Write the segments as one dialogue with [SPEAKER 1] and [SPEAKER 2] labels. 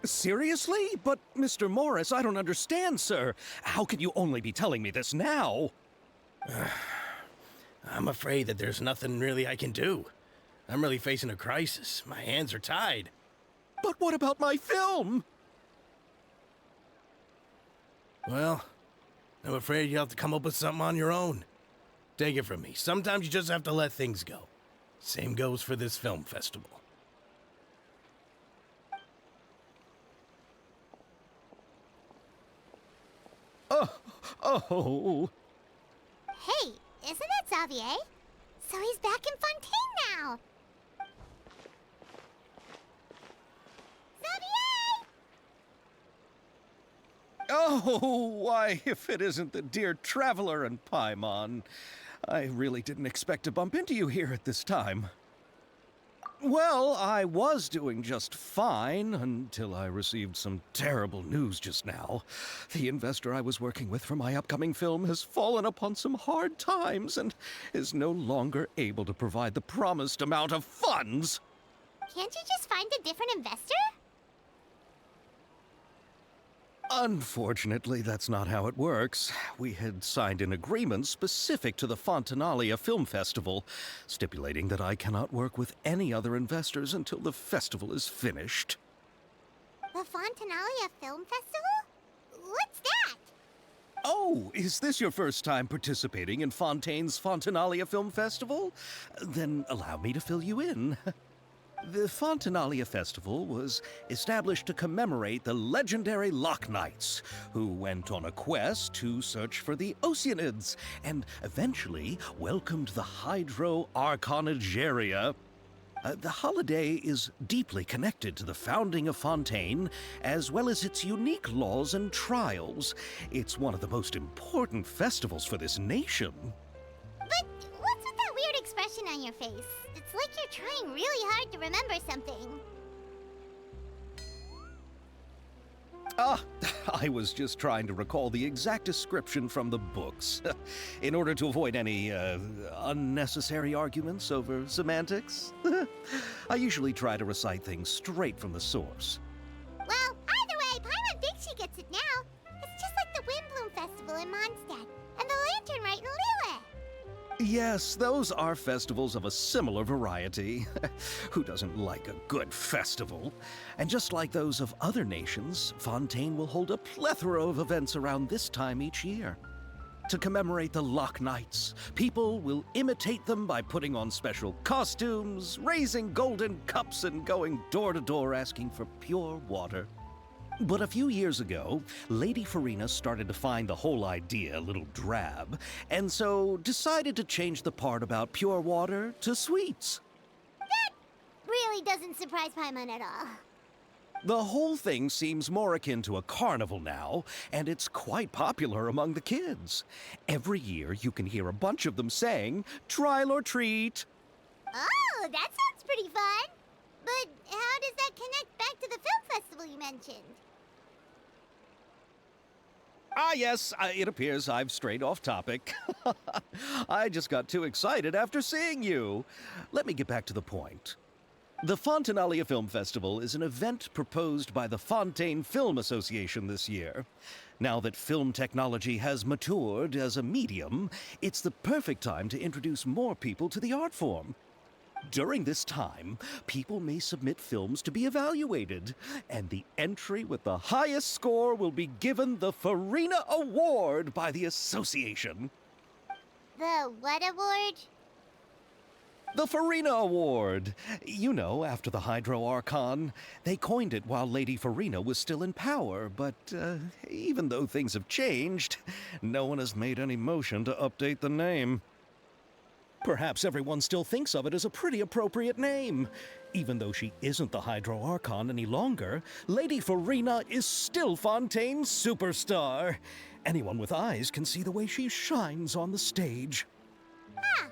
[SPEAKER 1] Seriously? But, Mr. Morris, I don't understand, sir. How can you only be telling me this now?
[SPEAKER 2] I'm afraid that there's nothing really I can do. I'm really facing a crisis. My hands are tied.
[SPEAKER 1] But what about my film?
[SPEAKER 2] Well, I'm afraid you'll have to come up with something on your own. Take it from me. Sometimes you just have to let things go. Same goes for this film festival.
[SPEAKER 1] Oh.
[SPEAKER 3] Hey, isn't that Xavier? So he's back in Fontaine now. Xavier!
[SPEAKER 1] Oh, why, if it isn't the dear Traveler and Paimon. I really didn't expect to bump into you here at this time. Well, I was doing just fine until I received some terrible news just now. The investor I was working with for my upcoming film has fallen upon some hard times and is no longer able to provide the promised amount of funds.
[SPEAKER 3] Can't you just find a different investor?
[SPEAKER 1] Unfortunately, that's not how it works. We had signed an agreement specific to the Fontanalia Film Festival, stipulating that I cannot work with any other investors until the festival is finished.
[SPEAKER 3] The Fontanalia Film Festival? What's that?
[SPEAKER 1] Oh, is this your first time participating in Fontaine's Fontanalia Film Festival? Then allow me to fill you in. The Fontanalia Festival was established to commemorate the legendary Loch Knights, who went on a quest to search for the Oceanids and eventually welcomed the Hydro Archonigeria. The holiday is deeply connected to the founding of Fontaine, as well as its unique laws and trials. It's one of the most important festivals for this nation.
[SPEAKER 3] But what's with that weird expression on your face? It's like you're trying really hard to remember something.
[SPEAKER 1] I was just trying to recall the exact description from the books, in order to avoid any unnecessary arguments over semantics. I usually try to recite things straight from the source.
[SPEAKER 3] Well, either way, Paimon thinks she gets it now. It's just like the Windbloom Festival in Mondstadt, and the Lantern Rite in Lille.
[SPEAKER 1] Yes, those are festivals of a similar variety. Who doesn't like a good festival? And just like those of other nations, Fontaine will hold a plethora of events around this time each year. To commemorate the Loch Knights, people will imitate them by putting on special costumes, raising golden cups, and going door to door asking for pure water. But a few years ago, Lady Farina started to find the whole idea a little drab, and so decided to change the part about pure water to sweets.
[SPEAKER 3] That really doesn't surprise Paimon at all.
[SPEAKER 1] The whole thing seems more akin to a carnival now, and it's quite popular among the kids. Every year you can hear a bunch of them saying, "Trial or treat."
[SPEAKER 3] Oh, that sounds pretty fun. But how does that connect back to the film festival you mentioned?
[SPEAKER 1] Yes, it appears I've strayed off topic. I just got too excited after seeing you. Let me get back to the point. The Fontanalia Film Festival is an event proposed by the Fontaine Film Association this year. Now that film technology has matured as a medium, it's the perfect time to introduce more people to the art form. During this time, people may submit films to be evaluated, and the entry with the highest score will be given the Farina Award by the association.
[SPEAKER 3] The what award?
[SPEAKER 1] The Farina Award. You know, after the Hydro Archon. They coined it while Lady Farina was still in power, but even though things have changed, no one has made any motion to update the name. Perhaps everyone still thinks of it as a pretty appropriate name. Even though she isn't the Hydro Archon any longer, Lady Farina is still Fontaine's superstar. Anyone with eyes can see the way she shines on the stage.
[SPEAKER 3] Huh.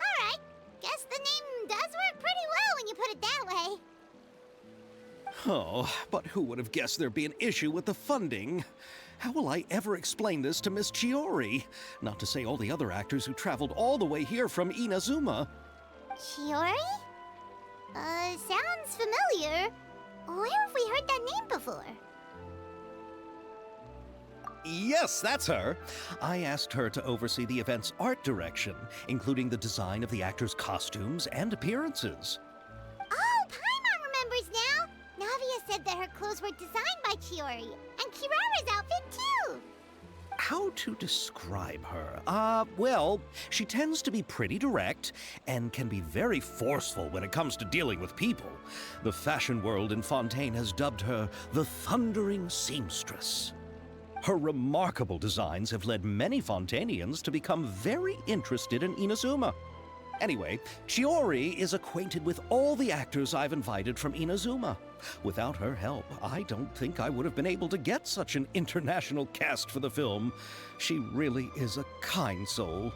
[SPEAKER 3] Alright. Guess the name does work pretty well when you put it that way.
[SPEAKER 1] Oh, but who would have guessed there'd be an issue with the funding? How will I ever explain this to Miss Chiori? Not to say all the other actors who traveled all the way here from Inazuma.
[SPEAKER 3] Chiori? Sounds familiar. Where have we heard that name before?
[SPEAKER 1] Yes, that's her. I asked her to oversee the event's art direction, including the design of the actors' costumes and appearances.
[SPEAKER 3] Oh, Paimon remembers now! Navia said that her clothes were designed by Chiori, and Kirara's outfit too!
[SPEAKER 1] How to describe her? Well, she tends to be pretty direct and can be very forceful when it comes to dealing with people. The fashion world in Fontaine has dubbed her the Thundering Seamstress. Her remarkable designs have led many Fontainians to become very interested in Inazuma. Anyway, Chiori is acquainted with all the actors I've invited from Inazuma. Without her help, I don't think I would have been able to get such an international cast for the film. She really is a kind soul.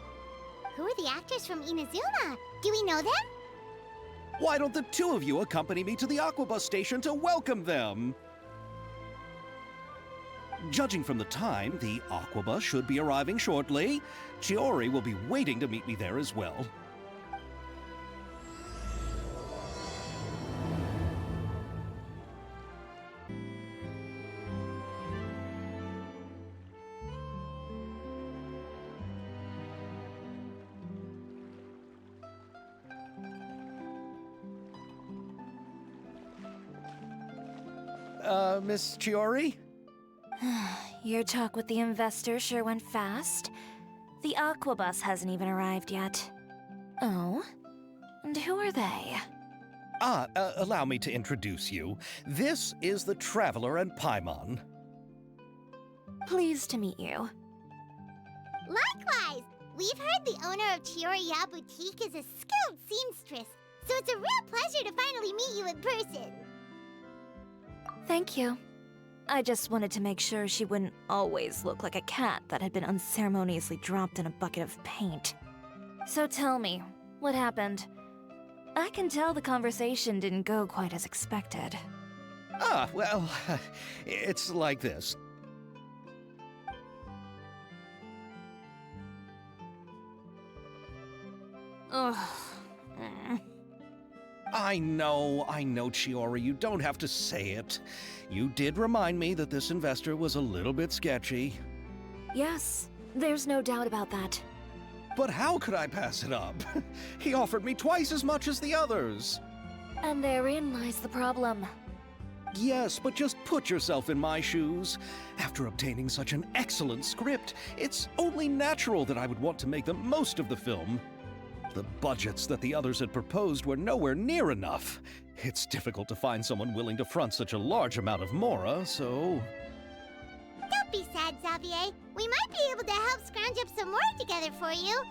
[SPEAKER 3] Who are the actors from Inazuma? Do we know them?
[SPEAKER 1] Why don't the two of you accompany me to the Aquabus station to welcome them? Judging from the time, the Aquabus should be arriving shortly. Chiori will be waiting to meet me there as well. Miss Chiori?
[SPEAKER 4] Your talk with the investor sure went fast. The Aquabus hasn't even arrived yet. Oh? And who are they?
[SPEAKER 1] Allow me to introduce you. This is the Traveler and Paimon.
[SPEAKER 4] Pleased to meet you.
[SPEAKER 3] Likewise! We've heard the owner of Chioriya Boutique is a skilled seamstress, so it's a real pleasure to finally meet you in person.
[SPEAKER 4] Thank you. I just wanted to make sure she wouldn't always look like a cat that had been unceremoniously dropped in a bucket of paint. So tell me, what happened? I can tell the conversation didn't go quite as expected.
[SPEAKER 1] Well, it's like this.
[SPEAKER 4] Ugh.
[SPEAKER 1] I know, Chiori, you don't have to say it. You did remind me that this investor was a little bit sketchy.
[SPEAKER 4] Yes, there's no doubt about that.
[SPEAKER 1] But how could I pass it up? He offered me twice as much as the others.
[SPEAKER 4] And therein lies the problem.
[SPEAKER 1] Yes, but just put yourself in my shoes. After obtaining such an excellent script, it's only natural that I would want to make the most of the film. The budgets that the others had proposed were nowhere near enough. It's difficult to find someone willing to front such a large amount of mora, so...
[SPEAKER 3] Don't be sad, Xavier. We might be able to help scrounge up some more together for you.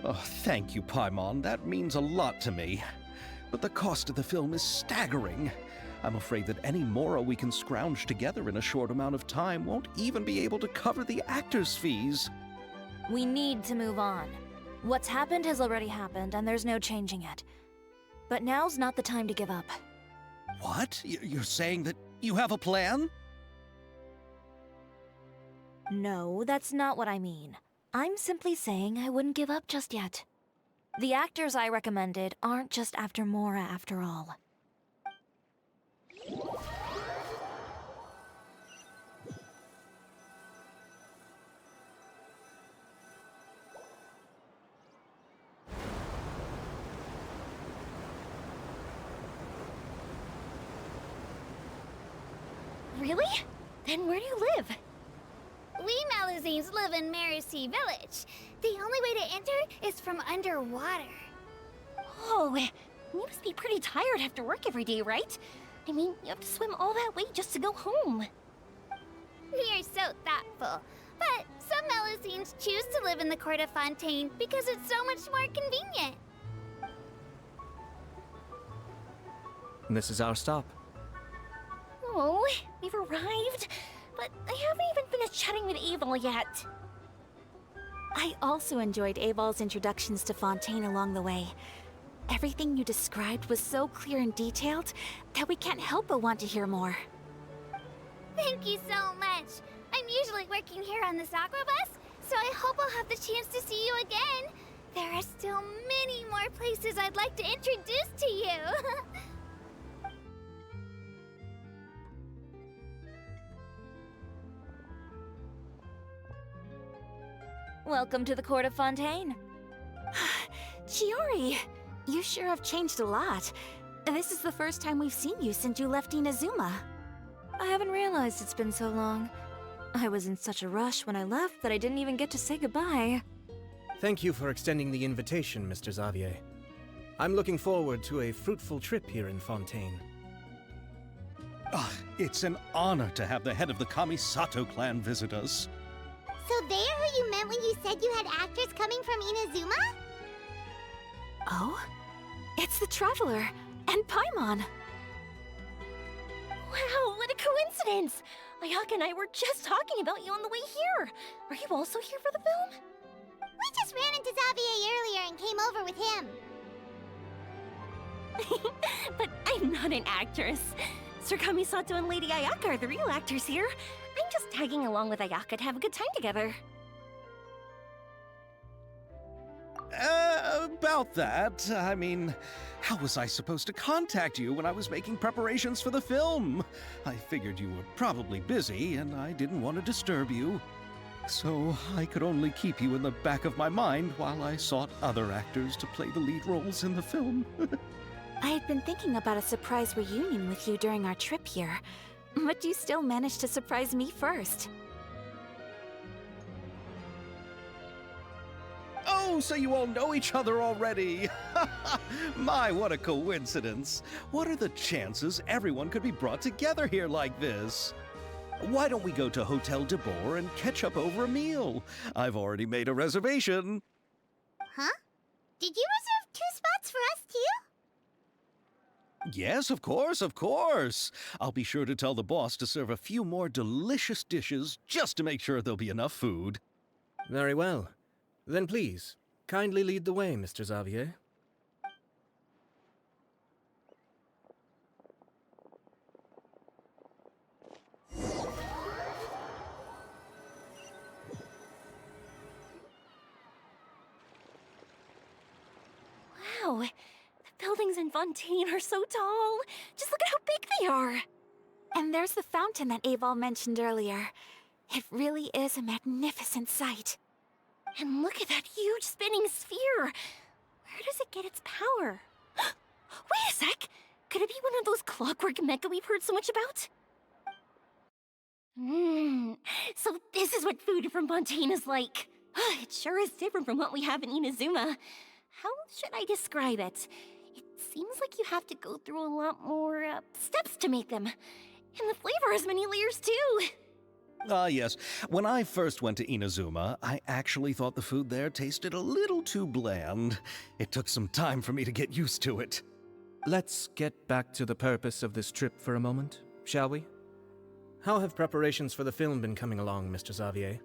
[SPEAKER 1] Oh, thank you, Paimon. That means a lot to me. But the cost of the film is staggering. I'm afraid that any mora we can scrounge together in a short amount of time won't even be able to cover the actors' fees.
[SPEAKER 4] We need to move on. What's happened has already happened, and there's no changing it. But now's not the time to give up.
[SPEAKER 1] What? You're saying that you have a plan?
[SPEAKER 4] No, that's not what I mean. I'm simply saying I wouldn't give up just yet. The actors I recommended aren't just after Mora after all.
[SPEAKER 5] Really? Then where do you live?
[SPEAKER 3] We Malazines live in Marcy Village. The only way to enter is from underwater.
[SPEAKER 5] Oh, you must be pretty tired after work every day, right? I mean, you have to swim all that way just to go home.
[SPEAKER 3] We are so thoughtful. But some Malazines choose to live in the court of Fontaine because it's so much more convenient.
[SPEAKER 6] This is our stop.
[SPEAKER 5] Oh, we've arrived, but I haven't even finished chatting with Aval yet. I also enjoyed Aval's introductions to Fontaine along the way. Everything you described was so clear and detailed that we can't help but want to hear more.
[SPEAKER 3] Thank you so much. I'm usually working here on this Aquabus, so I hope I'll have the chance to see you again. There are still many more places I'd like to introduce to you.
[SPEAKER 4] Welcome to the court of Fontaine.
[SPEAKER 5] Chiori, you sure have changed a lot. This is the first time we've seen you since you left Inazuma.
[SPEAKER 4] I haven't realized it's been so long. I was in such a rush when I left that I didn't even get to say goodbye.
[SPEAKER 2] Thank you for extending the invitation, Mr. Xavier. I'm looking forward to a fruitful trip here in Fontaine.
[SPEAKER 1] Ah, it's an honor to have the head of the Kamisato clan visit us.
[SPEAKER 3] So they're who you meant when you said you had actors coming from Inazuma?
[SPEAKER 5] Oh? It's the Traveler and Paimon.
[SPEAKER 7] Wow, what a coincidence! Ayaka and I were just talking about you on the way here. Are you also here for the film?
[SPEAKER 3] We just ran into Xavier earlier and came over with him.
[SPEAKER 7] But I'm not an actress. Sir Kamisato and Lady Ayaka are the real actors here. I'm just tagging along with Ayaka to have a good time together.
[SPEAKER 1] About that, I mean, how was I supposed to contact you when I was making preparations for the film? I figured you were probably busy, and I didn't want to disturb you. So I could only keep you in the back of my mind while I sought other actors to play the lead roles in the film.
[SPEAKER 5] I had been thinking about a surprise reunion with you during our trip here, but you still managed to surprise me first.
[SPEAKER 1] Oh, so you all know each other already! My, what a coincidence! What are the chances everyone could be brought together here like this? Why don't we go to Hotel de Boer and catch up over a meal? I've already made a reservation.
[SPEAKER 3] Huh? Did you reserve 2 spots for us too?
[SPEAKER 1] Yes, of course, of course. I'll be sure to tell the boss to serve a few more delicious dishes just to make sure there'll be enough food.
[SPEAKER 2] Very well. Then please, kindly lead the way, Mr. Xavier.
[SPEAKER 7] Wow, the buildings in Fontaine are so tall. Just look at how big they are.
[SPEAKER 5] And there's the fountain that Aval mentioned earlier. It really is a magnificent sight.
[SPEAKER 7] And look at that huge spinning sphere. Where does it get its power? Wait a sec! Could it be one of those clockwork mecha we've heard so much about? So this is what food from Fontaine is like. It sure is different from what we have in Inazuma. How should I describe it? It seems like you have to go through a lot more steps to make them. And the flavor has many layers too.
[SPEAKER 1] Ah, yes. When I first went to Inazuma, I actually thought the food there tasted a little too bland. It took some time for me to get used to it.
[SPEAKER 6] Let's get back to the purpose of this trip for a moment, shall we?
[SPEAKER 2] How have preparations for the film been coming along, Mr. Xavier?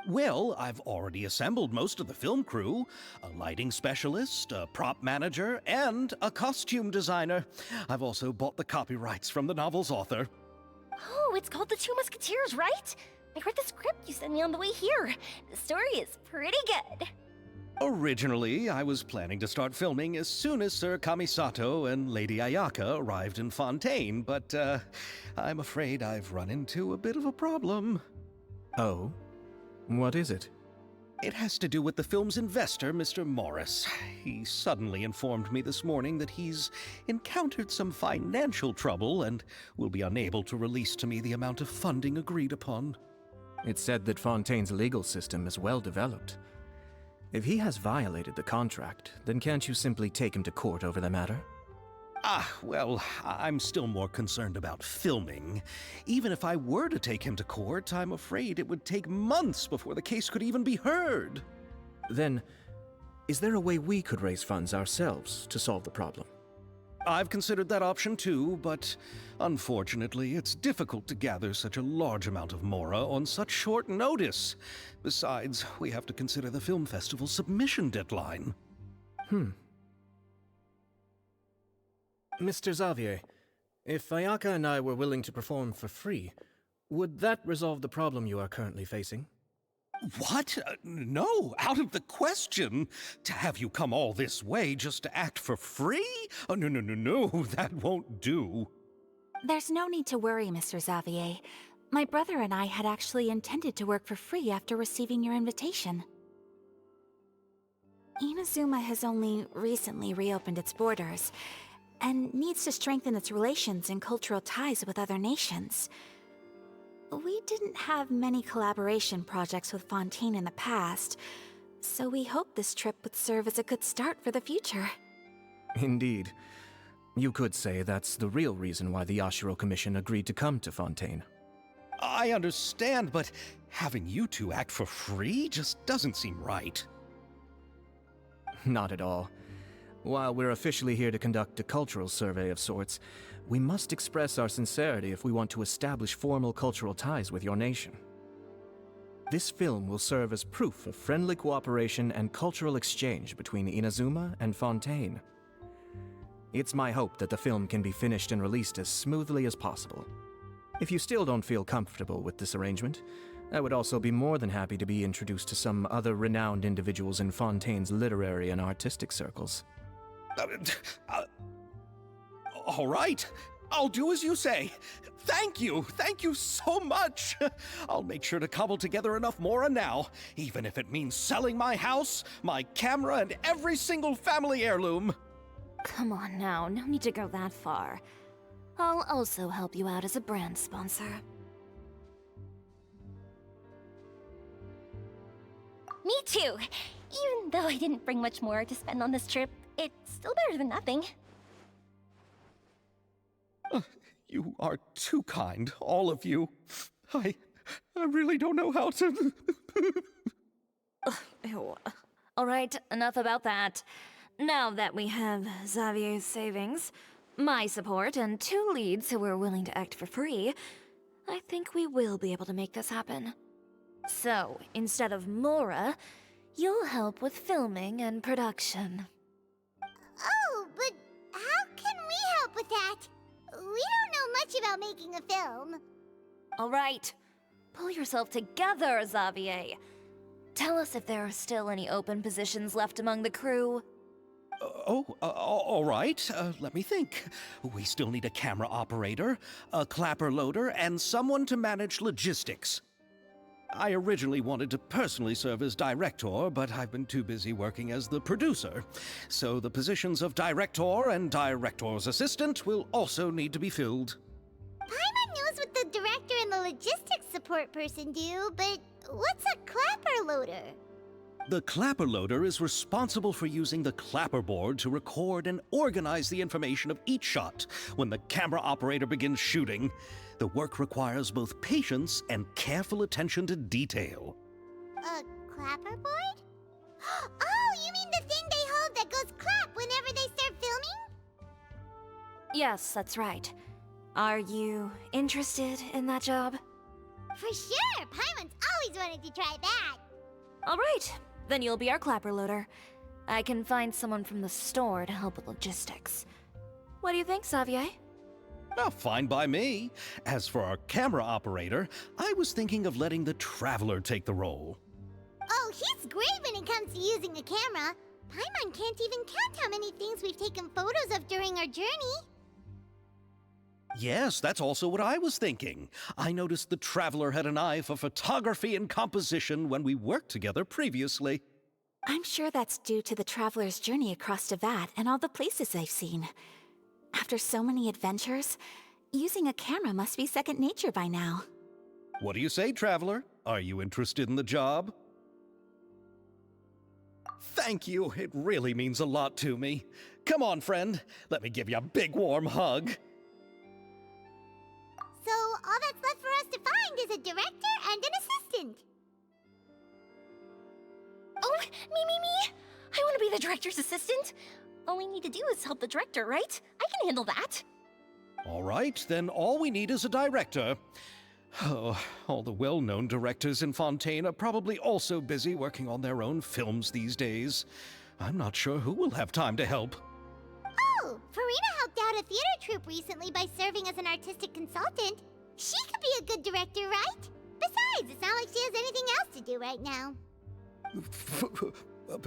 [SPEAKER 1] Well, I've already assembled most of the film crew. A lighting specialist, a prop manager, and a costume designer. I've also bought the copyrights from the novel's author.
[SPEAKER 7] Oh, it's called The Two Musketeers, right? I read the script you sent me on the way here. The story is pretty good.
[SPEAKER 1] Originally, I was planning to start filming as soon as Sir Kamisato and Lady Ayaka arrived in Fontaine, but I'm afraid I've run into a bit of a problem.
[SPEAKER 6] Oh? What is it?
[SPEAKER 1] It has to do with the film's investor, Mr. Morris. He suddenly informed me this morning that he's encountered some financial trouble and will be unable to release to me the amount of funding agreed upon.
[SPEAKER 6] It's said that Fontaine's legal system is well developed. If he has violated the contract, then can't you simply take him to court over the matter?
[SPEAKER 1] Well, I'm still more concerned about filming. Even if I were to take him to court, I'm afraid it would take months before the case could even be heard.
[SPEAKER 6] Then, is there a way we could raise funds ourselves to solve the problem?
[SPEAKER 1] I've considered that option too, but unfortunately, it's difficult to gather such a large amount of mora on such short notice. Besides, we have to consider the film festival's submission deadline.
[SPEAKER 2] Mr. Xavier, if Ayaka and I were willing to perform for free, would that resolve the problem you are currently facing?
[SPEAKER 1] What? No, out of the question. To have you come all this way just to act for free? Oh, no, that won't do.
[SPEAKER 5] There's no need to worry, Mr. Xavier. My brother and I had actually intended to work for free after receiving your invitation. Inazuma has only recently reopened its borders, and needs to strengthen its relations and cultural ties with other nations. We didn't have many collaboration projects with Fontaine in the past, so we hoped this trip would serve as a good start for the future.
[SPEAKER 6] Indeed. You could say that's the real reason why the Yashiro Commission agreed to come to Fontaine.
[SPEAKER 1] I understand, but having you two act for free just doesn't seem right.
[SPEAKER 6] Not at all. While we're officially here to conduct a cultural survey of sorts, we must express our sincerity if we want to establish formal cultural ties with your nation. This film will serve as proof of friendly cooperation and cultural exchange between Inazuma and Fontaine. It's my hope that the film can be finished and released as smoothly as possible. If you still don't feel comfortable with this arrangement, I would also be more than happy to be introduced to some other renowned individuals in Fontaine's literary and artistic circles.
[SPEAKER 1] All right, I'll do as you say. Thank you so much. I'll make sure to cobble together enough mora now, even if it means selling my house, my camera, and every single family heirloom.
[SPEAKER 4] Come on now, no need to go that far. I'll also help you out as a brand sponsor.
[SPEAKER 7] Me too. Even though I didn't bring much more to spend on this trip, it's still better than nothing.
[SPEAKER 1] You are too kind, all of you. I really don't know how to...
[SPEAKER 4] Ew. All right, enough about that. Now that we have Xavier's savings, my support, and 2 leads who are willing to act for free, I think we will be able to make this happen. So, instead of Mora, you'll help with filming and production.
[SPEAKER 3] Oh, but how can we help with that? We don't know much about making a film.
[SPEAKER 4] All right, pull yourself together, Xavier. Tell us if there are still any open positions left among the crew.
[SPEAKER 1] All right. Let me think. We still need a camera operator, a clapper loader, and someone to manage logistics. I originally wanted to personally serve as director, but I've been too busy working as the producer. So the positions of director and director's assistant will also need to be filled.
[SPEAKER 3] Paimon knows what the director and the logistics support person do, but what's a clapper loader?
[SPEAKER 1] The clapper loader is responsible for using the clapper board to record and organize the information of each shot when the camera operator begins shooting. The work requires both patience and careful attention to detail.
[SPEAKER 3] A clapper board? Oh, you mean the thing they hold that goes clap whenever they start filming?
[SPEAKER 4] Yes, that's right. Are you interested in that job?
[SPEAKER 3] For sure! Paimon's always wanted to try that.
[SPEAKER 4] All right, then you'll be our clapper loader. I can find someone from the store to help with logistics. What do you think, Xavier?
[SPEAKER 1] Oh, fine by me. As for our camera operator, I was thinking of letting the Traveler take the role.
[SPEAKER 3] Oh, he's great when it comes to using a camera. Paimon can't even count how many things we've taken photos of during our journey.
[SPEAKER 1] Yes, that's also what I was thinking. I noticed the Traveler had an eye for photography and composition when we worked together previously.
[SPEAKER 5] I'm sure that's due to the traveler's journey across Devat and all the places they've seen. After so many adventures, using a camera must be second nature by now.
[SPEAKER 1] What do you say, Traveler? Are you interested in the job? Thank you. It really means a lot to me. Come on, friend. Let me give you a big warm hug.
[SPEAKER 3] So all that's left for us to find is a director and an assistant.
[SPEAKER 7] Oh, me! I want to be the director's assistant. All we need to do is help the director, right? I can handle that.
[SPEAKER 1] All right, then all we need is a director. Oh, all the well-known directors in Fontaine are probably also busy working on their own films these days. I'm not sure who will have time to help.
[SPEAKER 3] Oh, Farina helped out a theater troupe recently by serving as an artistic consultant. She could be a good director, right? Besides, it's not like she has anything else to do right now.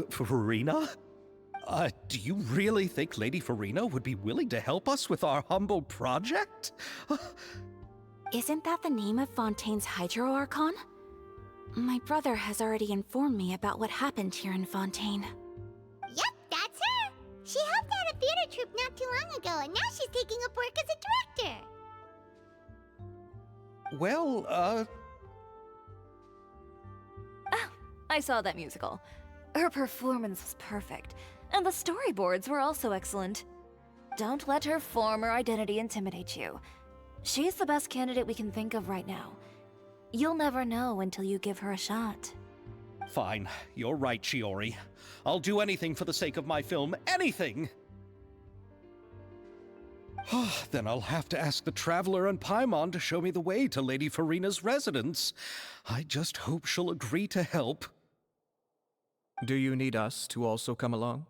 [SPEAKER 1] Farina? Do you really think Lady Farina would be willing to help us with our humble project?
[SPEAKER 5] Isn't that the name of Fontaine's Hydro Archon? My brother has already informed me about what happened here in Fontaine.
[SPEAKER 3] Yep, that's her. She helped out a theater troupe not too long ago, and now she's taking up work as a director.
[SPEAKER 1] Well,
[SPEAKER 4] Oh, I saw that musical. Her performance was perfect, and the storyboards were also excellent. Don't let her former identity intimidate you. She's the best candidate we can think of right now. You'll never know until you give her a shot.
[SPEAKER 1] fine. You're right, Shiori. I'll do anything for the sake of my film. Anything! Then I'll have to ask the Traveler and Paimon to show me the way to Lady Farina's residence. I just hope she'll agree to help.
[SPEAKER 6] Do you need us to also come along?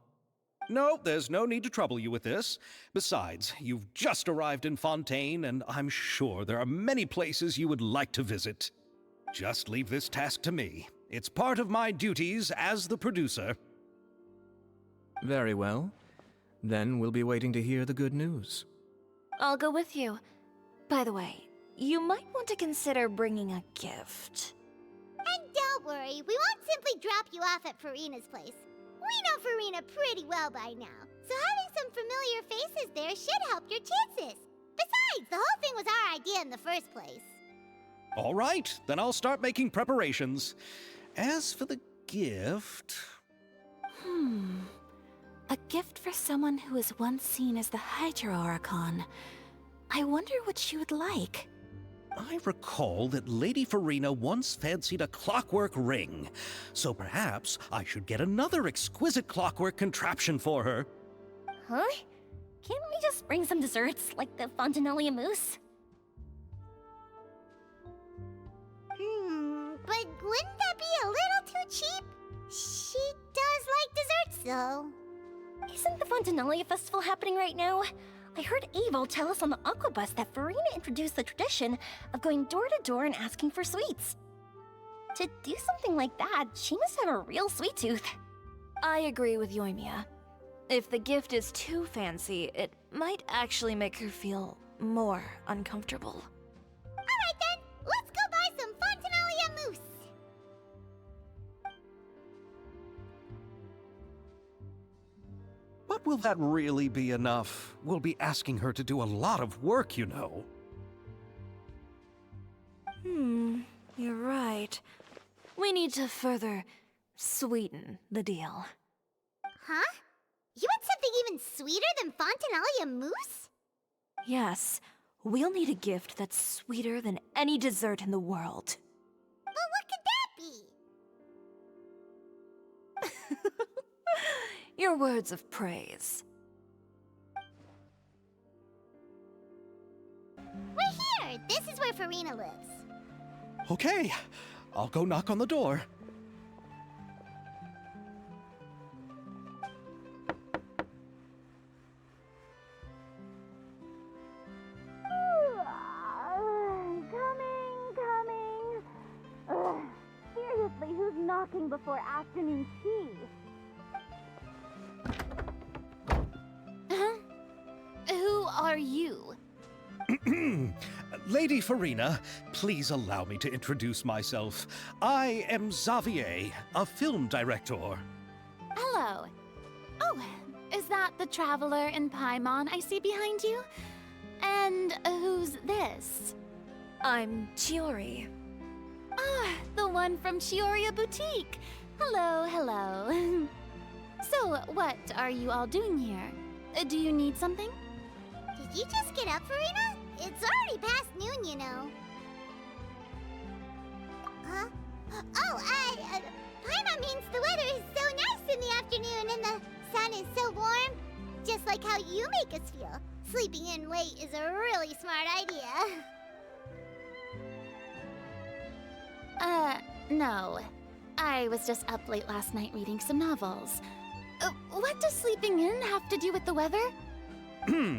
[SPEAKER 1] No, there's no need to trouble you with this. Besides, you've just arrived in Fontaine, and I'm sure there are many places you would like to visit. Just leave this task to me. It's part of my duties as the producer.
[SPEAKER 6] Very well. Then we'll be waiting to hear the good news.
[SPEAKER 4] I'll go with you. By the way, you might want to consider bringing a gift.
[SPEAKER 3] And don't worry, we won't simply drop you off at Farina's place. We know Farina pretty well by now, so having some familiar faces there should help your chances. Besides, the whole thing was our idea in the first place.
[SPEAKER 1] All right, then I'll start making preparations. As for the gift...
[SPEAKER 5] A gift for someone who was once seen as the Hydro Archon. I wonder what she would like.
[SPEAKER 1] I recall that Lady Farina once fancied a clockwork ring, so perhaps I should get another exquisite clockwork contraption for her.
[SPEAKER 7] Huh? Can't we just bring some desserts, like the Fontinalia mousse?
[SPEAKER 3] But wouldn't that be a little too cheap? She does like desserts, though.
[SPEAKER 7] Isn't the Fontinalia festival happening right now? I heard Abel tell us on the Aquabus that Farina introduced the tradition of going door to door and asking for sweets. To do something like that, she must have a real sweet tooth.
[SPEAKER 4] I agree with Yoimiya. If the gift is too fancy, it might actually make her feel more uncomfortable.
[SPEAKER 3] Alright then, let's go buy some Fontinalia mousse.
[SPEAKER 1] But will that really be enough? We'll be asking her to do a lot of work, you know.
[SPEAKER 4] You're right. We need to further sweeten the deal.
[SPEAKER 3] Huh? You want something even sweeter than Fontinalia mousse?
[SPEAKER 4] Yes, we'll need a gift that's sweeter than any dessert in the world.
[SPEAKER 3] But what could that be?
[SPEAKER 4] Your words of praise.
[SPEAKER 3] We're here! This is where Farina lives.
[SPEAKER 1] Okay, I'll go knock on the door.
[SPEAKER 3] Coming. Ugh, seriously, who's knocking before afternoon tea?
[SPEAKER 7] Who are you?
[SPEAKER 1] Lady Farina, please allow me to introduce myself. I am Xavier, a film director.
[SPEAKER 8] Hello. Oh, is that the Traveler and Paimon I see behind you? And who's this?
[SPEAKER 4] I'm Chiori.
[SPEAKER 8] Ah, the one from Chioria Boutique. Hello. So, what are you all doing here? Do you need something?
[SPEAKER 3] Did you just get up, Farina? It's already past noon, you know. Huh? Paimon means the weather is so nice in the afternoon and the sun is so warm. Just like how you make us feel. Sleeping in late is a really smart idea.
[SPEAKER 8] No. I was just up late last night reading some novels. What does sleeping in have to do with the weather?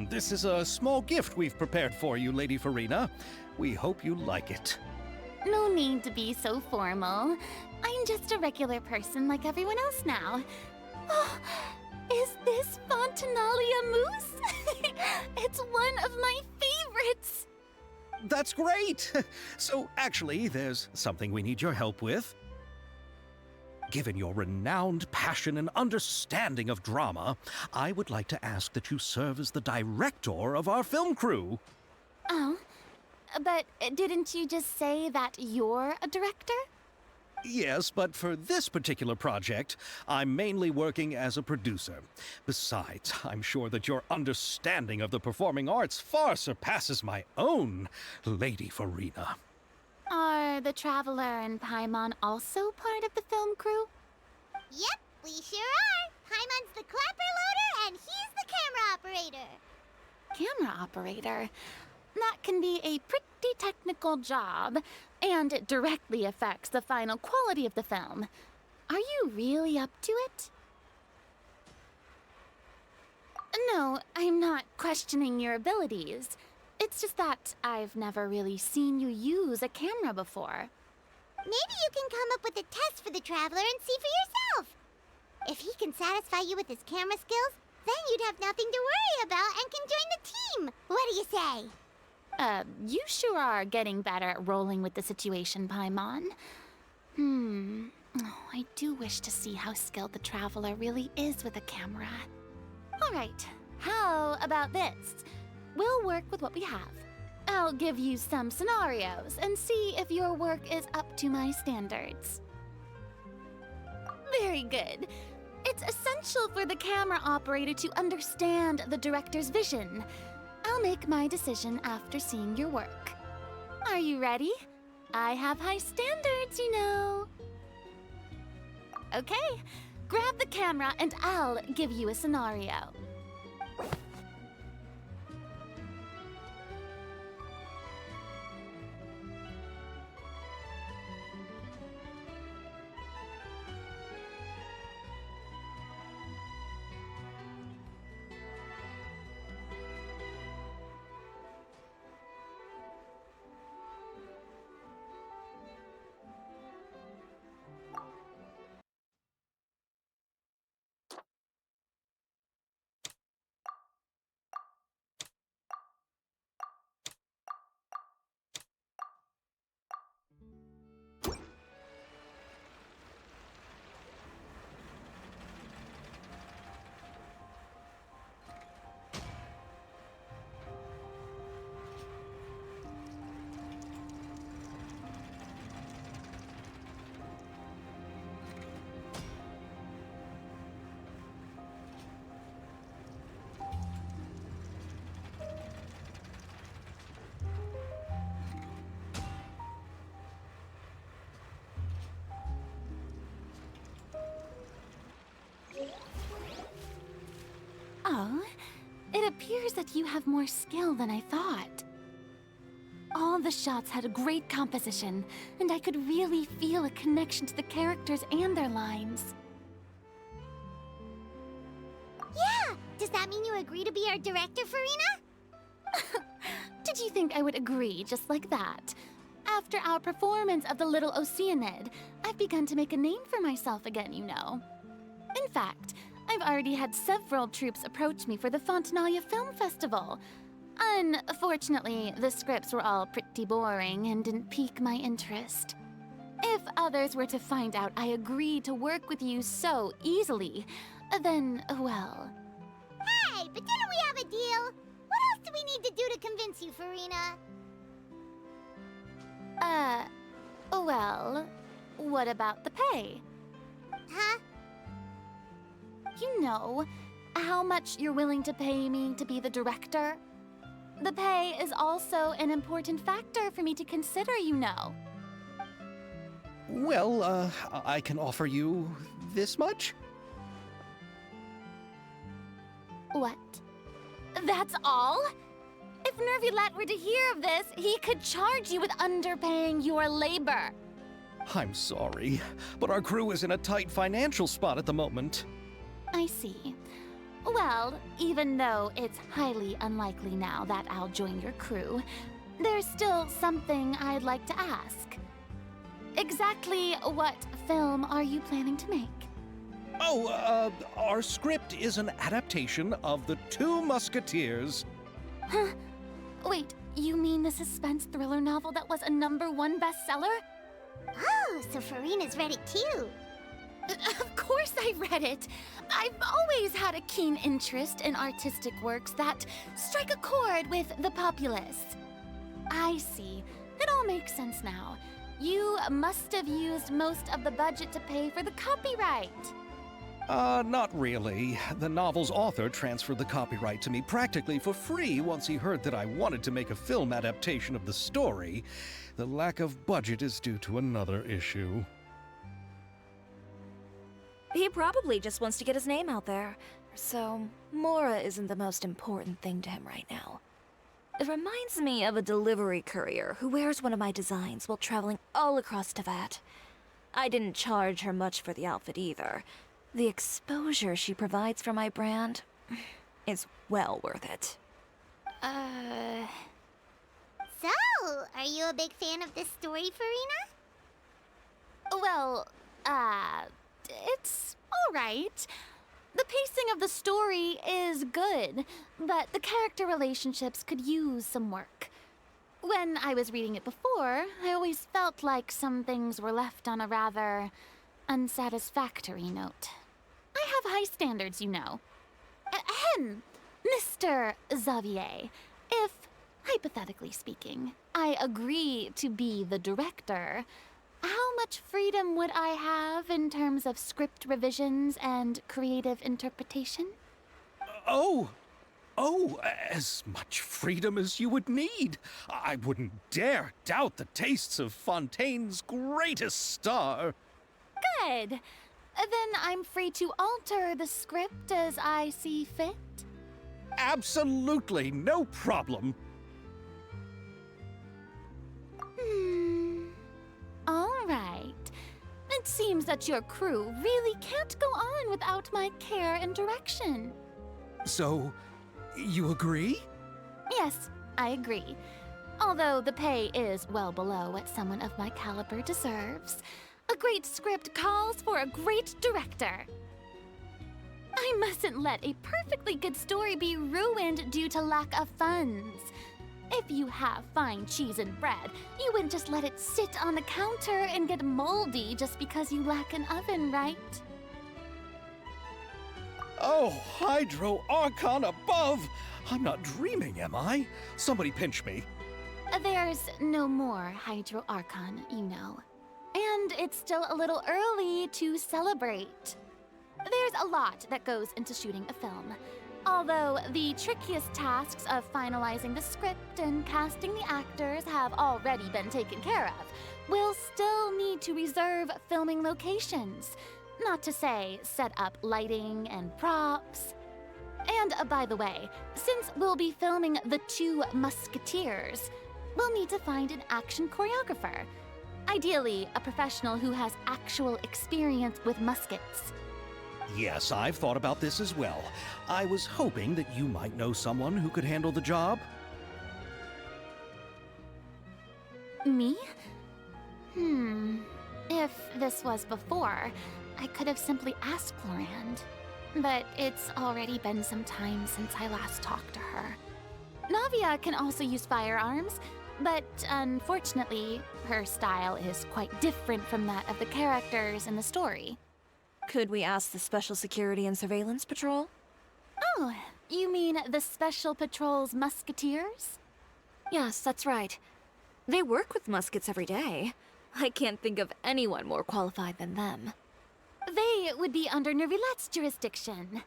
[SPEAKER 1] This is a small gift we've prepared for you, Lady Farina. We hope you like it.
[SPEAKER 8] No need to be so formal. I'm just a regular person like everyone else now. Oh, is this Fontinalia mousse? It's one of my favorites!
[SPEAKER 1] That's great! So, actually, there's something we need your help with. Given your renowned passion and understanding of drama, I would like to ask that you serve as the director of our film crew.
[SPEAKER 8] Oh, but didn't you just say that you're a director?
[SPEAKER 1] Yes, but for this particular project, I'm mainly working as a producer. Besides, I'm sure that your understanding of the performing arts far surpasses my own, Lady Farina.
[SPEAKER 8] Are the Traveler and Paimon also part of the film crew?
[SPEAKER 3] Yep, we sure are. Paimon's the clapper loader, and he's the camera operator.
[SPEAKER 8] Camera operator? That can be a pretty technical job, and it directly affects the final quality of the film. Are you really up to it? No, I'm not questioning your abilities. It's just that I've never really seen you use a camera before.
[SPEAKER 3] Maybe you can come up with a test for the Traveler and see for yourself. If he can satisfy you with his camera skills, then you'd have nothing to worry about and can join the team. What do you say?
[SPEAKER 8] You sure are getting better at rolling with the situation, Paimon. Oh, I do wish to see how skilled the Traveler really is with a camera. All right, how about this? We'll work with what we have. I'll give you some scenarios and see if your work is up to my standards. Very good. It's essential for the camera operator to understand the director's vision. I'll make my decision after seeing your work. Are you ready? I have high standards, you know. Okay, grab the camera and I'll give you a scenario. Oh, it appears that you have more skill than I thought. All the shots had a great composition, and I could really feel a connection to the characters and their lines.
[SPEAKER 3] Yeah! Does that mean you agree to be our director, Farina?
[SPEAKER 8] Did you think I would agree just like that? After our performance of The Little Oceanid, I've begun to make a name for myself again, you know. In fact, I've already had several troops approach me for the Fontinalia Film Festival. Unfortunately, the scripts were all pretty boring and didn't pique my interest. If others were to find out I agreed to work with you so easily, then, well...
[SPEAKER 3] Hey, but didn't we have a deal? What else do we need to do to convince you, Farina?
[SPEAKER 8] Well, what about the pay?
[SPEAKER 3] Huh?
[SPEAKER 8] You know, how much you're willing to pay me to be the director? The pay is also an important factor for me to consider, you know.
[SPEAKER 1] Well, I can offer you this much?
[SPEAKER 8] What? That's all? If Nervilat were to hear of this, he could charge you with underpaying your labor.
[SPEAKER 1] I'm sorry, but our crew is in a tight financial spot at the moment.
[SPEAKER 8] I see. Well, even though it's highly unlikely now that I'll join your crew, there's still something I'd like to ask. exactly what film are you planning to make?
[SPEAKER 1] Oh, our script is an adaptation of The Two Musketeers.
[SPEAKER 8] Huh? Wait, you mean the suspense thriller novel that was a #1 bestseller?
[SPEAKER 3] Oh, so Farina's read it too.
[SPEAKER 8] Of course I read it. I've always had a keen interest in artistic works that strike a chord with the populace. I see. It all makes sense now. You must have used most of the budget to pay for the copyright.
[SPEAKER 1] Not really. The novel's author transferred the copyright to me practically for free once he heard that I wanted to make a film adaptation of the story. The lack of budget is due to another issue.
[SPEAKER 4] He probably just wants to get his name out there. So, Mora isn't the most important thing to him right now. It reminds me of a delivery courier who wears one of my designs while traveling all across Teyvat. I didn't charge her much for the outfit either. The exposure she provides for my brand is well worth it.
[SPEAKER 3] So, are you a big fan of this story, Farina?
[SPEAKER 8] Well, it's alright. The pacing of the story is good, but the character relationships could use some work. When I was reading it before, I always felt like some things were left on a rather unsatisfactory note. I have high standards, you know. Ahem, Mr. Xavier, if, hypothetically speaking, I agree to be the director, how much freedom would I have in terms of script revisions and creative interpretation?
[SPEAKER 1] Oh, as much freedom as you would need. I wouldn't dare doubt the tastes of Fontaine's greatest star.
[SPEAKER 8] Good. Then I'm free to alter the script as I see fit.
[SPEAKER 1] Absolutely, no problem.
[SPEAKER 8] All right. It seems that your crew really can't go on without my care and direction.
[SPEAKER 1] So, you agree?
[SPEAKER 8] Yes, I agree. Although the pay is well below what someone of my caliber deserves, a great script calls for a great director. I mustn't let a perfectly good story be ruined due to lack of funds. If you have fine cheese and bread, you wouldn't just let it sit on the counter and get moldy just because you lack an oven, right?
[SPEAKER 1] Oh, Hydro Archon above! I'm not dreaming, am I? Somebody pinch me.
[SPEAKER 8] There's no more Hydro Archon, you know. And it's still a little early to celebrate. There's a lot that goes into shooting a film. Although the trickiest tasks of finalizing the script and casting the actors have already been taken care of, we'll still need to reserve filming locations. Not to say set up lighting and props. And by the way, since we'll be filming The Two Musketeers, we'll need to find an action choreographer. Ideally, a professional who has actual experience with muskets.
[SPEAKER 1] Yes, I've thought about this as well. I was hoping that you might know someone who could handle the job.
[SPEAKER 8] Me? If this was before, I could have simply asked Florand. But it's already been some time since I last talked to her. Navia can also use firearms, but unfortunately, her style is quite different from that of the characters in the story.
[SPEAKER 4] Could we ask the Special Security and Surveillance Patrol?
[SPEAKER 8] Oh, you mean the Special Patrol's musketeers?
[SPEAKER 4] Yes, that's right. They work with muskets every day. I can't think of anyone more qualified than them.
[SPEAKER 8] They would be under Nervilette's jurisdiction.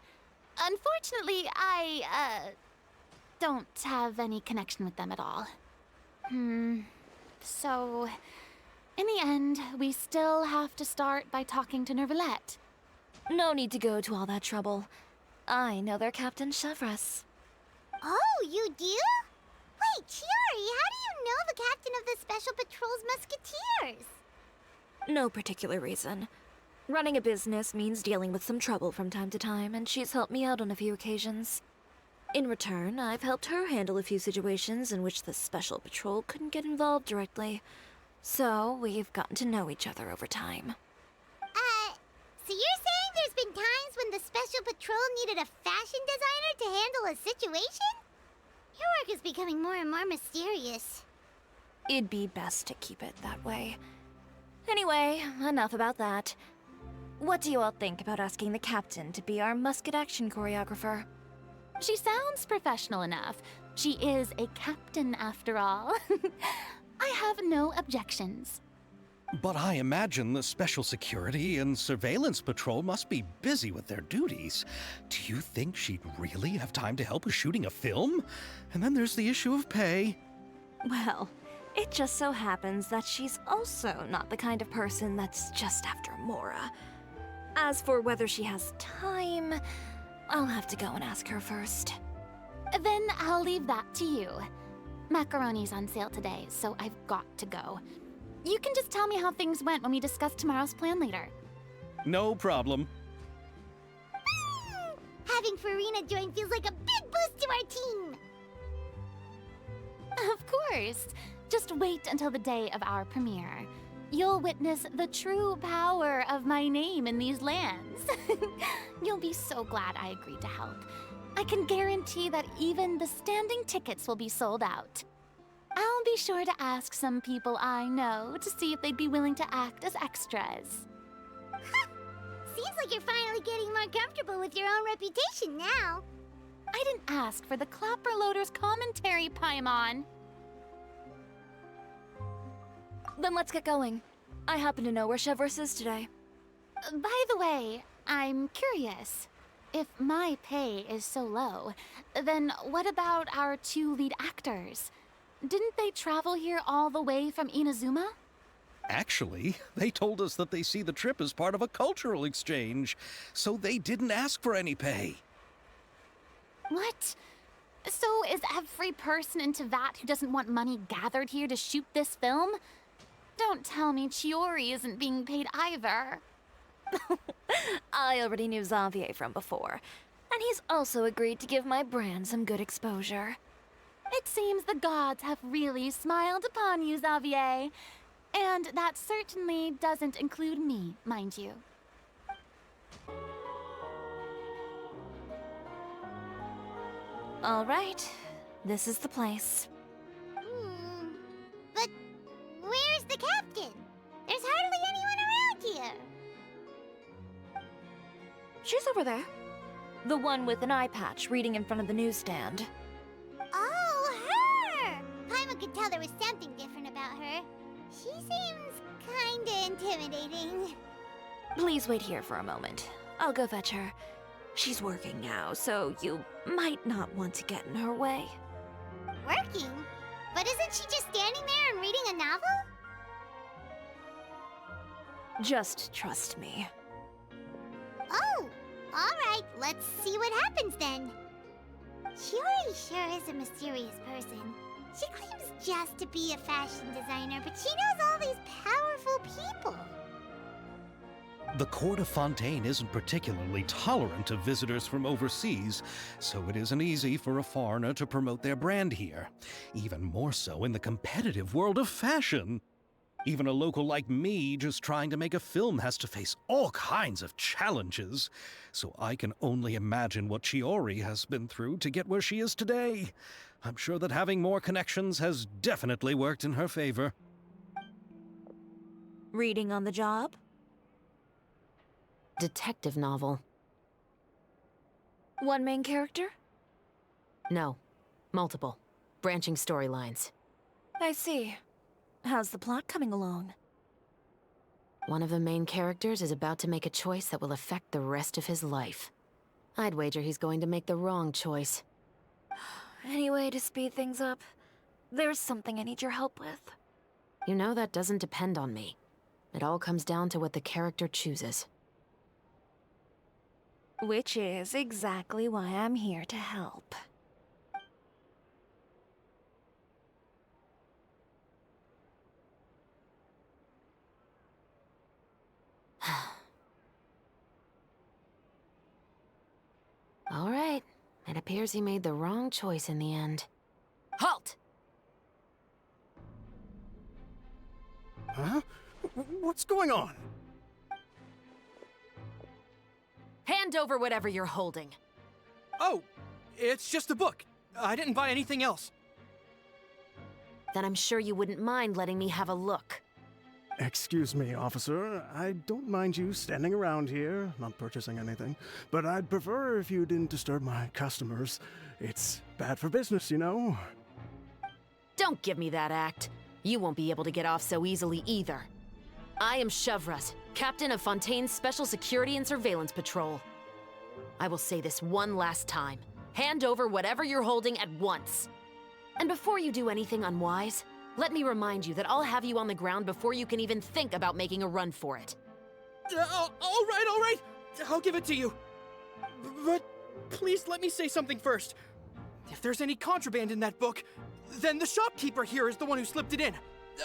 [SPEAKER 8] Unfortunately, I, don't have any connection with them at all. So, in the end, we still have to start by talking to Nervilette.
[SPEAKER 4] No need to go to all that trouble. I know their Captain Chevres.
[SPEAKER 3] Oh, you do? Wait, Chiori, how do you know the captain of the Special Patrol's Musketeers?
[SPEAKER 4] No particular reason. Running a business means dealing with some trouble from time to time, and she's helped me out on a few occasions. In return, I've helped her handle a few situations in which the Special Patrol couldn't get involved directly. So we've gotten to know each other over time.
[SPEAKER 3] So you're saying there's been times when the Special Patrol needed a fashion designer to handle a situation? Your work is becoming more and more mysterious.
[SPEAKER 4] It'd be best to keep it that way. Anyway, enough about that. What do you all think about asking the captain to be our musket action choreographer?
[SPEAKER 8] She sounds professional enough. She is a captain after all. I have no objections.
[SPEAKER 1] But I imagine the Special Security and Surveillance Patrol must be busy with their duties. Do you think she'd really have time to help with shooting a film? And then there's the issue of pay.
[SPEAKER 4] Well, it just so happens that she's also not the kind of person that's just after Mora. As for whether she has time, I'll have to go and ask her first.
[SPEAKER 8] Then I'll leave that to you. Macaroni's on sale today, so I've got to go. You can just tell me how things went when we discuss tomorrow's plan later.
[SPEAKER 1] No problem.
[SPEAKER 3] Having Farina join feels like a big boost to our team.
[SPEAKER 8] Of course. Just wait until the day of our premiere. You'll witness the true power of my name in these lands. You'll be so glad I agreed to help. I can guarantee that even the standing tickets will be sold out. I'll be sure to ask some people I know to see if they'd be willing to act as extras.
[SPEAKER 3] Seems like you're finally getting more comfortable with your own reputation now.
[SPEAKER 8] I didn't ask for the Clapper Loader's commentary, Paimon.
[SPEAKER 4] Then let's get going. I happen to know where Chevreuse is today.
[SPEAKER 8] By the way, I'm curious. If my pay is so low, then what about our two lead actors? Didn't they travel here all the way from Inazuma?
[SPEAKER 1] Actually, they told us that they see the trip as part of a cultural exchange, so they didn't ask for any pay.
[SPEAKER 8] What? So is every person in Tevat who doesn't want money gathered here to shoot this film? Don't tell me Chiori isn't being paid either.
[SPEAKER 4] I already knew Xavier from before, and he's also agreed to give my brand some good exposure.
[SPEAKER 8] It seems the gods have really smiled upon you, Xavier. And that certainly doesn't include me, mind you.
[SPEAKER 4] All right, this is the place.
[SPEAKER 3] But where's the captain? There's hardly anyone around here.
[SPEAKER 4] She's over there. The one with an eye patch reading in front of the newsstand.
[SPEAKER 3] Oh, her! Paimon could tell there was something different about her. She seems kinda intimidating.
[SPEAKER 4] Please wait here for a moment. I'll go fetch her. She's working now, so you might not want to get in her way.
[SPEAKER 3] Working? But isn't she just standing there and reading a novel?
[SPEAKER 4] Just trust me.
[SPEAKER 3] Oh, alright, let's see what happens then. Chiori sure is a mysterious person. She claims just to be a fashion designer, but she knows all these powerful people.
[SPEAKER 1] The court of Fontaine isn't particularly tolerant of visitors from overseas, so it isn't easy for a foreigner to promote their brand here. Even more so in the competitive world of fashion. Even a local like me just trying to make a film has to face all kinds of challenges, so I can only imagine what Chiori has been through to get where she is today. I'm sure that having more connections has definitely worked in her favor.
[SPEAKER 4] Reading on the job?
[SPEAKER 9] Detective novel.
[SPEAKER 4] One main character?
[SPEAKER 9] No. Multiple. Branching storylines.
[SPEAKER 4] I see. How's the plot coming along?
[SPEAKER 9] One of the main characters is about to make a choice that will affect the rest of his life. I'd wager he's going to make the wrong choice.
[SPEAKER 4] Any way to speed things up? There's something I need your help with.
[SPEAKER 9] You know that doesn't depend on me. It all comes down to what the character chooses.
[SPEAKER 4] Which is exactly why I'm here to help.
[SPEAKER 9] All right. It appears he made the wrong choice in the end. Halt!
[SPEAKER 2] Huh? What's going on?
[SPEAKER 9] Hand over whatever you're holding.
[SPEAKER 10] Oh, it's just a book. I didn't buy anything else.
[SPEAKER 9] Then I'm sure you wouldn't mind letting me have a look.
[SPEAKER 11] Excuse me, officer. I don't mind you standing around here, not purchasing anything, but I'd prefer if you didn't disturb my customers. It's bad for business, you know?
[SPEAKER 9] Don't give me that act. You won't be able to get off so easily either. I am Chevraz, captain of Fontaine's Special Security and Surveillance Patrol. I will say this one last time. Hand over whatever you're holding at once. And before you do anything unwise, let me remind you that I'll have you on the ground before you can even think about making a run for it.
[SPEAKER 10] All right. I'll give it to you. But please let me say something first. If there's any contraband in that book, then the shopkeeper here is the one who slipped it in.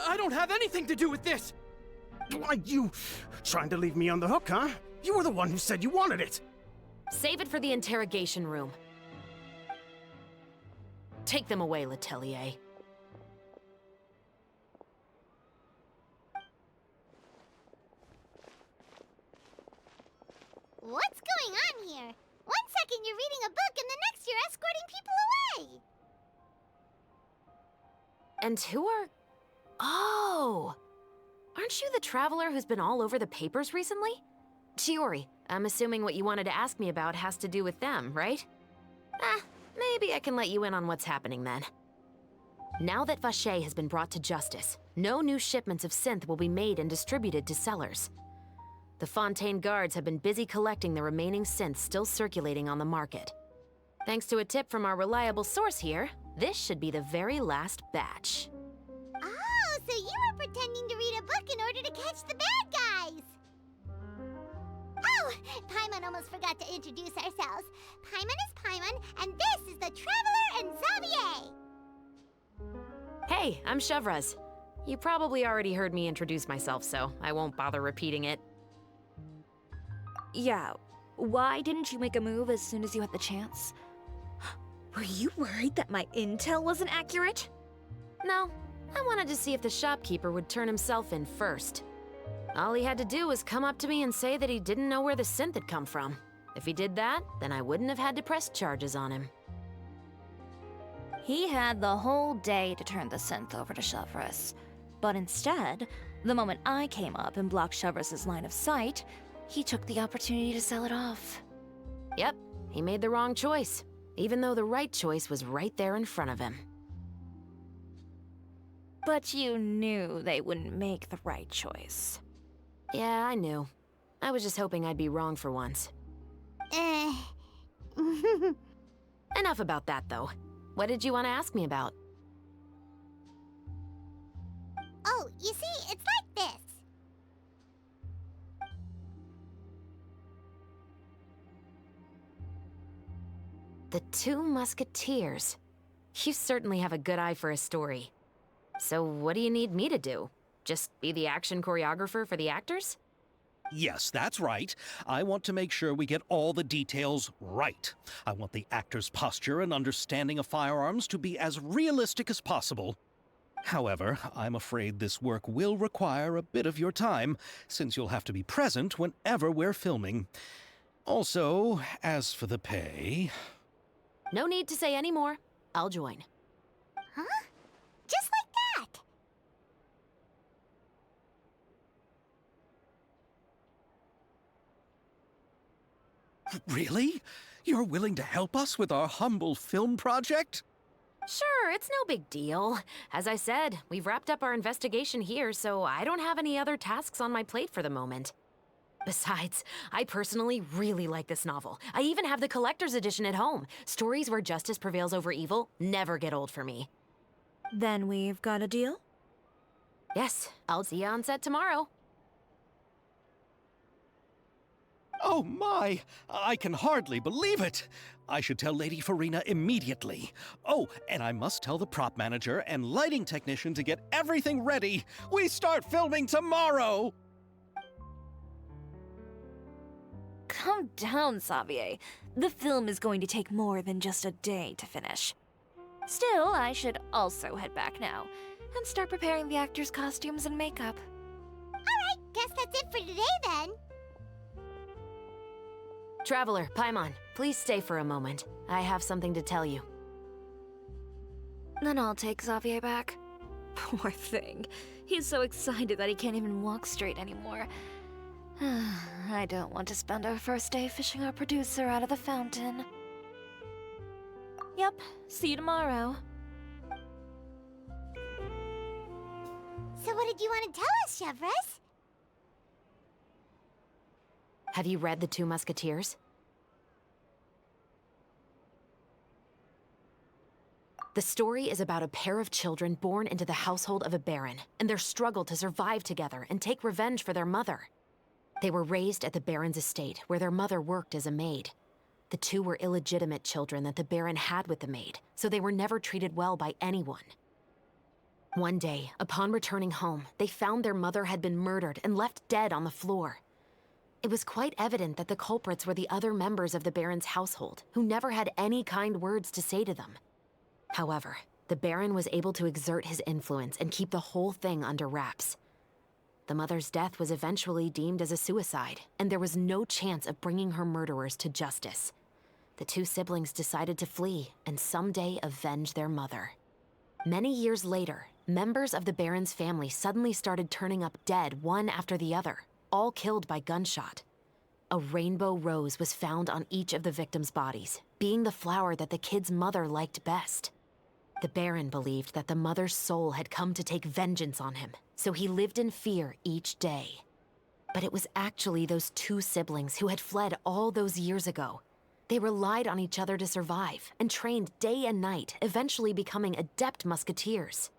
[SPEAKER 10] I don't have anything to do with this.
[SPEAKER 11] Why, you trying to leave me on the hook, huh? You were the one who said you wanted it.
[SPEAKER 9] Save it for the interrogation room. Take them away, Letelier.
[SPEAKER 3] What's going on here? One second you're reading a book and the next you're escorting people away.
[SPEAKER 9] And who are... Oh! Aren't you the traveler who's been all over the papers recently? Chiori, I'm assuming what you wanted to ask me about has to do with them, right? Maybe I can let you in on what's happening then. Now that Vacher has been brought to justice, no new shipments of synth will be made and distributed to sellers. The Fontaine guards have been busy collecting the remaining synths still circulating on the market. Thanks to a tip from our reliable source here, this should be the very last batch.
[SPEAKER 3] Oh, so you were pretending to read a book in order to catch the bad guys. Oh, Paimon almost forgot to introduce ourselves. Paimon is Paimon, and this is the Traveler and Xavier.
[SPEAKER 9] Hey, I'm Chevraz. You probably already heard me introduce myself, so I won't bother repeating it.
[SPEAKER 4] Yeah, why didn't you make a move as soon as you had the chance? Were you worried that my intel wasn't accurate?
[SPEAKER 9] No, I wanted to see if the shopkeeper would turn himself in first. All he had to do was come up to me and say that he didn't know where the synth had come from. If he did that, then I wouldn't have had to press charges on him.
[SPEAKER 4] He had the whole day to turn the synth over to Chevraz. But instead, the moment I came up and blocked Chevraz's line of sight, he took the opportunity to sell it off.
[SPEAKER 9] Yep, he made the wrong choice, even though the right choice was right there in front of him.
[SPEAKER 4] But you knew they wouldn't make the right choice.
[SPEAKER 9] Yeah, I knew. I was just hoping I'd be wrong for once. Enough about that, though. What did you want to ask me about?
[SPEAKER 3] Oh, you see, it's like this.
[SPEAKER 9] The Two Musketeers. You certainly have a good eye for a story. So what do you need me to do? Just be the action choreographer for the actors?
[SPEAKER 1] Yes, that's right. I want to make sure we get all the details right. I want the actor's posture and understanding of firearms to be as realistic as possible. However, I'm afraid this work will require a bit of your time, since you'll have to be present whenever we're filming. Also, as for the pay...
[SPEAKER 9] No need to say any more. I'll join.
[SPEAKER 3] Huh? Just like that.
[SPEAKER 1] Really? You're willing to help us with our humble film project?
[SPEAKER 9] Sure, it's no big deal. As I said, we've wrapped up our investigation here, so I don't have any other tasks on my plate for the moment. Besides, I personally really like this novel. I even have the collector's edition at home. Stories where justice prevails over evil never get old for me.
[SPEAKER 4] Then we've got a deal?
[SPEAKER 9] Yes, I'll see you on set tomorrow.
[SPEAKER 1] Oh my! I can hardly believe it! I should tell Lady Farina immediately. Oh, and I must tell the prop manager and lighting technician to get everything ready. We start filming tomorrow!
[SPEAKER 4] Calm down, Xavier. The film is going to take more than just a day to finish. Still, I should also head back now and start preparing the actors' costumes and makeup.
[SPEAKER 3] Alright, guess that's it for today then.
[SPEAKER 9] Traveler, Paimon, please stay for a moment. I have something to tell you.
[SPEAKER 4] Then I'll take Xavier back. Poor thing. He's so excited that he can't even walk straight anymore. I don't want to spend our first day fishing our producer out of the fountain. Yep, see you tomorrow.
[SPEAKER 3] So what did you want to tell us, Chevres?
[SPEAKER 9] Have you read The Two Musketeers? The story is about a pair of children born into the household of a baron, and their struggle to survive together and take revenge for their mother. They were raised at the baron's estate, where their mother worked as a maid. The two were illegitimate children that the baron had with the maid, so they were never treated well by anyone. One day, upon returning home, they found their mother had been murdered and left dead on the floor. It was quite evident that the culprits were the other members of the baron's household, who never had any kind words to say to them. However, the baron was able to exert his influence and keep the whole thing under wraps. The mother's death was eventually deemed as a suicide, and there was no chance of bringing her murderers to justice. The two siblings decided to flee and someday avenge their mother. Many years later, members of the baron's family suddenly started turning up dead one after the other, all killed by gunshot. A rainbow rose was found on each of the victims' bodies, being the flower that the kid's mother liked best. The baron believed that the mother's soul had come to take vengeance on him, so he lived in fear each day. But it was actually those two siblings who had fled all those years ago. They relied on each other to survive and trained day and night, eventually becoming adept musketeers.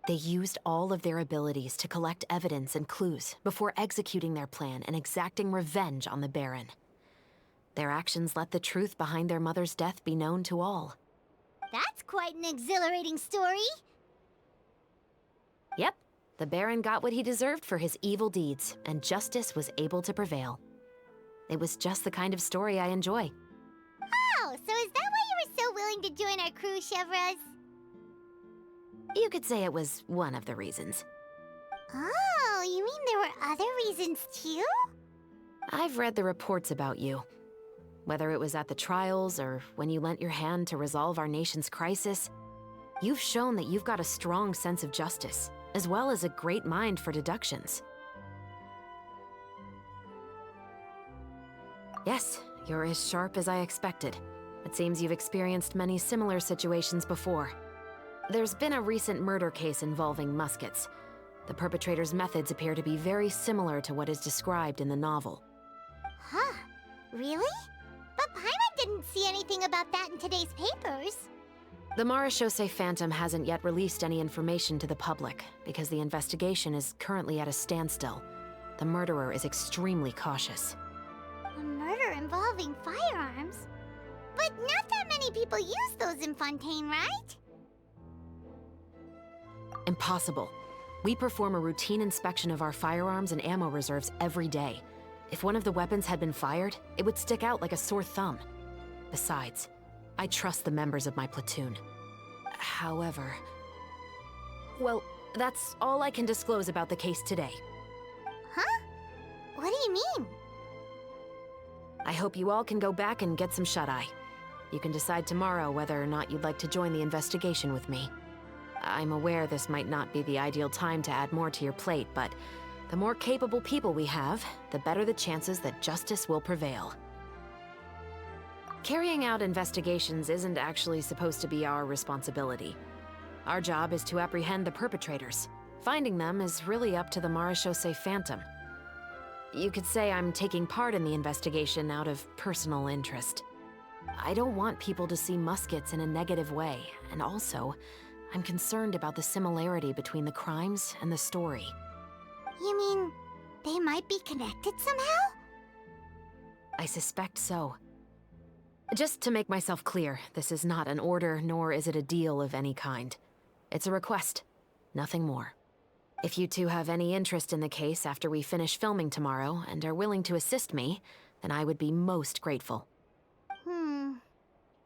[SPEAKER 9] They used all of their abilities to collect evidence and clues before executing their plan and exacting revenge on the baron. Their actions let the truth behind their mother's death be known to all.
[SPEAKER 3] That's quite an exhilarating story.
[SPEAKER 9] Yep, the baron got what he deserved for his evil deeds, and justice was able to prevail. It was just the kind of story I enjoy.
[SPEAKER 3] Oh, so is that why you were so willing to join our crew, Chevres?
[SPEAKER 9] You could say it was one of the reasons.
[SPEAKER 3] Oh, you mean there were other reasons too?
[SPEAKER 9] I've read the reports about you. Whether it was at the trials or when you lent your hand to resolve our nation's crisis, you've shown that you've got a strong sense of justice, as well as a great mind for deductions. Yes, you're as sharp as I expected. It seems you've experienced many similar situations before. There's been a recent murder case involving muskets. The perpetrator's methods appear to be very similar to what is described in the novel.
[SPEAKER 3] Huh, really? But Paimon didn't see anything about that in today's papers.
[SPEAKER 9] The Marechaussee Phantom hasn't yet released any information to the public because the investigation is currently at a standstill. The murderer is extremely cautious.
[SPEAKER 3] A murder involving firearms? But not that many people use those in Fontaine, right?
[SPEAKER 9] Impossible. We perform a routine inspection of our firearms and ammo reserves every day. If one of the weapons had been fired, it would stick out like a sore thumb. Besides, I trust the members of my platoon. However... Well, that's all I can disclose about the case today.
[SPEAKER 3] Huh? What do you mean?
[SPEAKER 9] I hope you all can go back and get some shut-eye. You can decide tomorrow whether or not you'd like to join the investigation with me. I'm aware this might not be the ideal time to add more to your plate, but the more capable people we have, the better the chances that justice will prevail. Carrying out investigations isn't actually supposed to be our responsibility. Our job is to apprehend the perpetrators. Finding them is really up to the Marechaussee Phantom. You could say I'm taking part in the investigation out of personal interest. I don't want people to see muskets in a negative way, and also, I'm concerned about the similarity between the crimes and the story.
[SPEAKER 3] You mean they might be connected somehow?
[SPEAKER 9] I suspect so. Just to make myself clear, this is not an order, nor is it a deal of any kind. It's a request, nothing more. If you two have any interest in the case after we finish filming tomorrow and are willing to assist me, then I would be most grateful.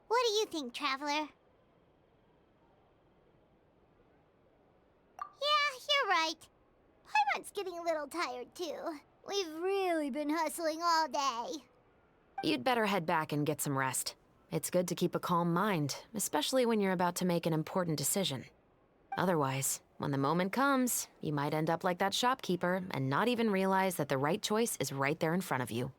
[SPEAKER 3] What do you think, Traveler? Yeah, you're right. Paimon getting a little tired too. We've really been hustling all day.
[SPEAKER 9] You'd better head back and get some rest. It's good to keep a calm mind, especially when you're about to make an important decision. Otherwise, when the moment comes, you might end up like that shopkeeper and not even realize that the right choice is right there in front of you.